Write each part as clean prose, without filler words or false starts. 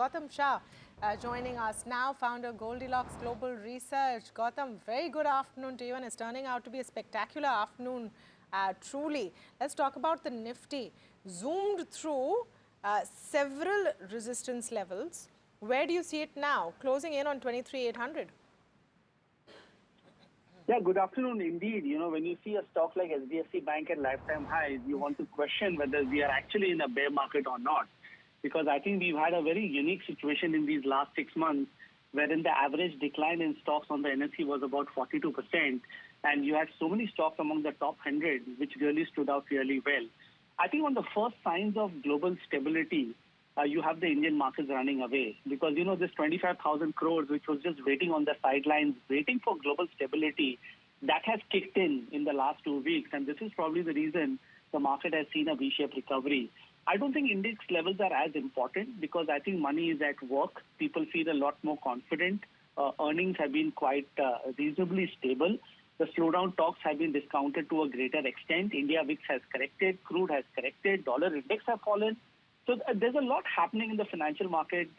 Gautam Shah joining us now, founder Goldilocks Global Research. Gautam, very good afternoon to you, and it's turning out to be a spectacular afternoon, truly. Let's talk about the Nifty. Zoomed through several resistance levels. Where do you see it now? Closing in on 23,800. Yeah, good afternoon indeed. You know, when you see a stock like SBFC Bank at lifetime highs, you want to question whether we are actually in a bear market or not. Because I think we've had a very unique situation in these last 6 months, wherein the average decline in stocks on the NSE was about 42%. And you had so many stocks among the top 100, which really stood out really well. I think on the first signs of global stability, you have the Indian markets running away because, you know, this 25,000 crores, which was just waiting on the sidelines, waiting for global stability, that has kicked in the last 2 weeks. And this is probably the reason the market has seen a V-shaped recovery. I don't think index levels are as important because I think money is at work. People feel a lot more confident. Earnings have been quite reasonably stable. The slowdown talks have been discounted to a greater extent. India VIX has corrected, crude has corrected, dollar index have fallen. So there's a lot happening in the financial market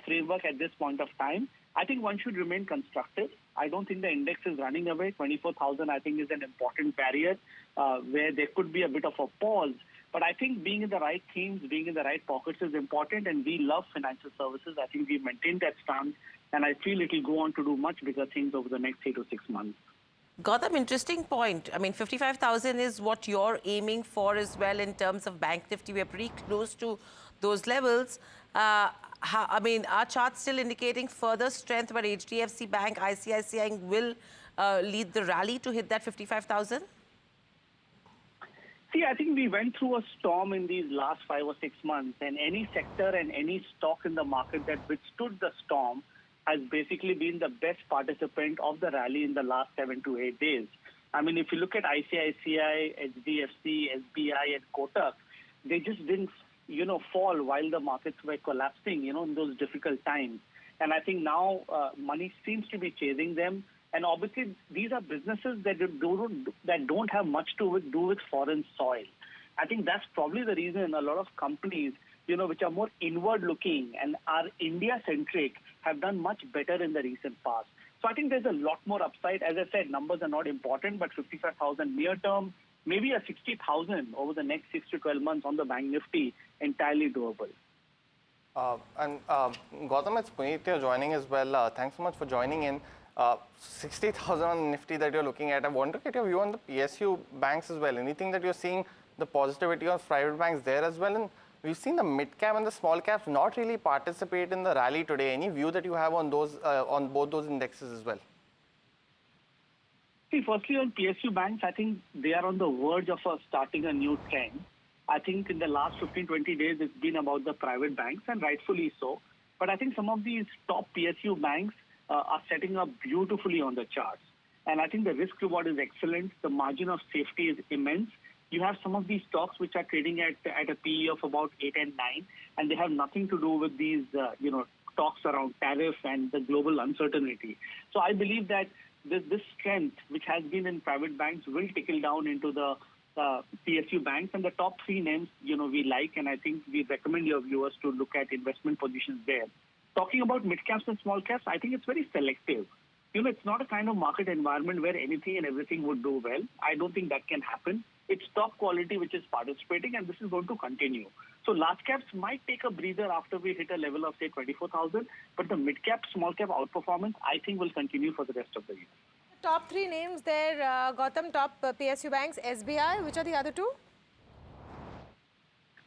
framework at this point of time. I think one should remain constructive. I don't think the index is running away. 24,000, I think, is an important barrier where there could be a bit of a pause. But I think being in the right themes, being in the right pockets is important, and we love financial services. I think we maintain that stance, and I feel it will go on to do much bigger things over the next 3 to 6 months. Gautam, interesting point. I mean, 55,000 is what you're aiming for as well in terms of Bank Nifty. We're pretty close to those levels. I mean, our chart's still indicating further strength where HDFC Bank, ICICI will lead the rally to hit that 55,000? See, I think we went through a storm in these last 5 or 6 months, and any sector and any stock in the market that withstood the storm has basically been the best participant of the rally in the last 7 to 8 days. I mean, if you look at ICICI, HDFC, SBI, and Kotak, they just didn't, fall while the markets were collapsing, in those difficult times. And I think now money seems to be chasing them. And obviously, these are businesses that don't have much to do with foreign soil. I think that's probably the reason a lot of companies, which are more inward-looking and are India-centric, have done much better in the recent past. So I think there's a lot more upside. As I said, numbers are not important, but 55,000 near term, maybe a 60,000 over the next 6 to 12 months on the Bank Nifty, entirely doable. Gautam, it's Puneet here joining as well. Thanks so much for joining in. 60,000 on Nifty that you're looking at. I want to get your view on the PSU banks as well. Anything that you're seeing, the positivity of private banks there as well? And we've seen the mid-cap and the small-caps not really participate in the rally today. Any view that you have on those, on both those indexes as well? See, firstly, on PSU banks, I think they are on the verge of starting a new trend. I think in the last 15, 20 days, it's been about the private banks, and rightfully so. But I think some of these top PSU banks are setting up beautifully on the charts. And I think the risk reward is excellent. The margin of safety is immense. You have some of these stocks which are trading at a PE of about 8 and 9, and they have nothing to do with these, talks around tariff and the global uncertainty. So I believe that this strength, which has been in private banks, will trickle down into the PSU banks. And the top 3 names, we like, and I think we recommend your viewers to look at investment positions there. Talking about mid-caps and small-caps, I think it's very selective. It's not a kind of market environment where anything and everything would do well. I don't think that can happen. It's top quality which is participating, and this is going to continue. So large caps might take a breather after we hit a level of, say, 24,000, but the mid-cap, small-cap outperformance, I think, will continue for the rest of the year. Top 3 names there, Gautam, top PSU banks, SBI. Which are the other 2?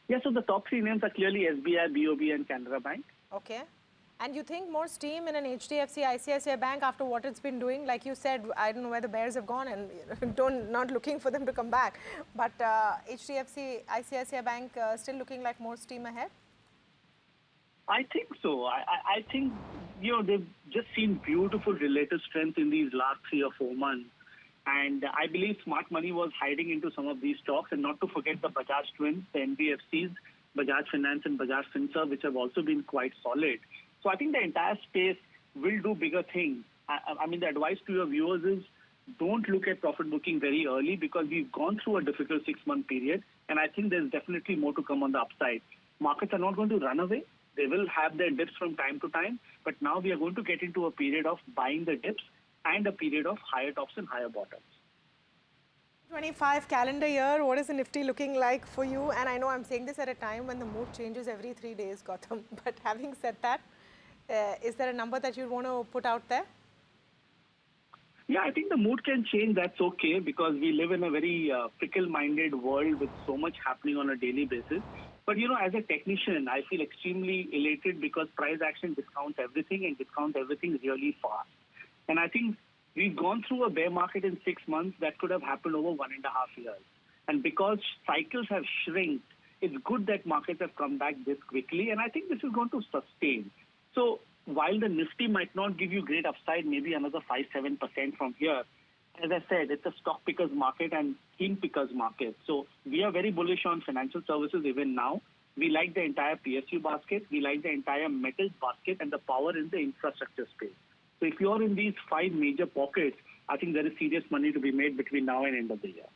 Yeah, so the top 3 names are clearly SBI, BOB, and Canara Bank. Okay. And you think more steam in an HDFC, ICICI Bank after what it's been doing? Like you said, I don't know where the bears have gone and not looking for them to come back. But HDFC, ICICI Bank still looking like more steam ahead? I think so. I think, they've just seen beautiful relative strength in these last 3 or 4 months. And I believe smart money was hiding into some of these stocks. And not to forget the Bajaj twins, the NBFCs, Bajaj Finance and Bajaj Finserv, which have also been quite solid. So I think the entire space will do bigger things. I mean, the advice to your viewers is don't look at profit booking very early because we've gone through a difficult 6-month period. And I think there's definitely more to come on the upside. Markets are not going to run away, They will have their dips from time to time, but now we are going to get into a period of buying the dips and a period of higher tops and higher bottoms. 25 calendar year, what is the Nifty looking like for you? And I know I'm saying this at a time when the mood changes every 3 days, Gautam. But having said that, is there a number that you want to put out there? Yeah, I think the mood can change. That's okay, because we live in a very fickle-minded world with so much happening on a daily basis. But, you know, as a technician, I feel extremely elated because price action discounts everything and discounts everything really fast. And I think we've gone through a bear market in 6 months that could have happened over 1.5 years. And because cycles have shrinked, it's good that markets have come back this quickly. And I think this is going to sustain. So while the Nifty might not give you great upside, maybe another 5-7% from here, as I said, it's a stock pickers market and king pickers market. So we are very bullish on financial services even now. We like the entire PSU basket. We like the entire metals basket and the power in the infrastructure space. So if you're in these 5 major pockets, I think there is serious money to be made between now and end of the year.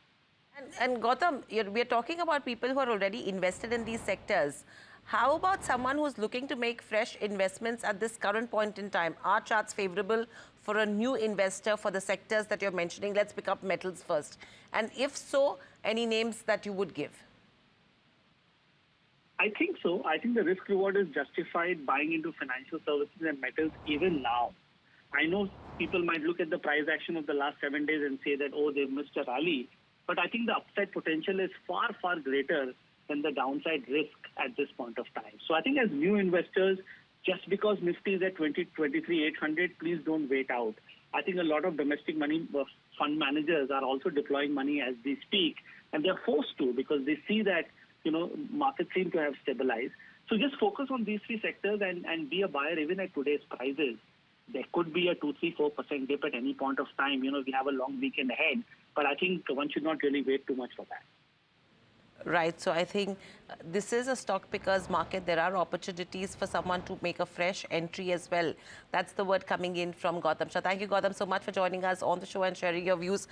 And Gautam, we're talking about people who are already invested in these sectors. How about someone who's looking to make fresh investments at this current point in time? Are charts favorable for a new investor for the sectors that you're mentioning? Let's pick up metals first. And if so, any names that you would give? I think so. I think the risk reward is justified buying into financial services and metals even now. I know people might look at the price action of the last 7 days and say that, oh, they've missed a rally. But I think the upside potential is far, far greater than the downside risk at this point of time. So I think as new investors, just because Nifty is at 23,800, please don't wait out. I think a lot of domestic money fund managers are also deploying money as we speak, and they're forced to because they see that, you know, markets seem to have stabilized. So just focus on these 3 sectors and be a buyer even at today's prices. There could be a 2-3-4% dip at any point of time. You know, we have a long weekend ahead, but I think one should not really wait too much for that. Right. So I think this is a stock pickers market. There are opportunities for someone to make a fresh entry as well. That's the word coming in from Gautam Shah. Thank you, Gautam, so much for joining us on the show and sharing your views.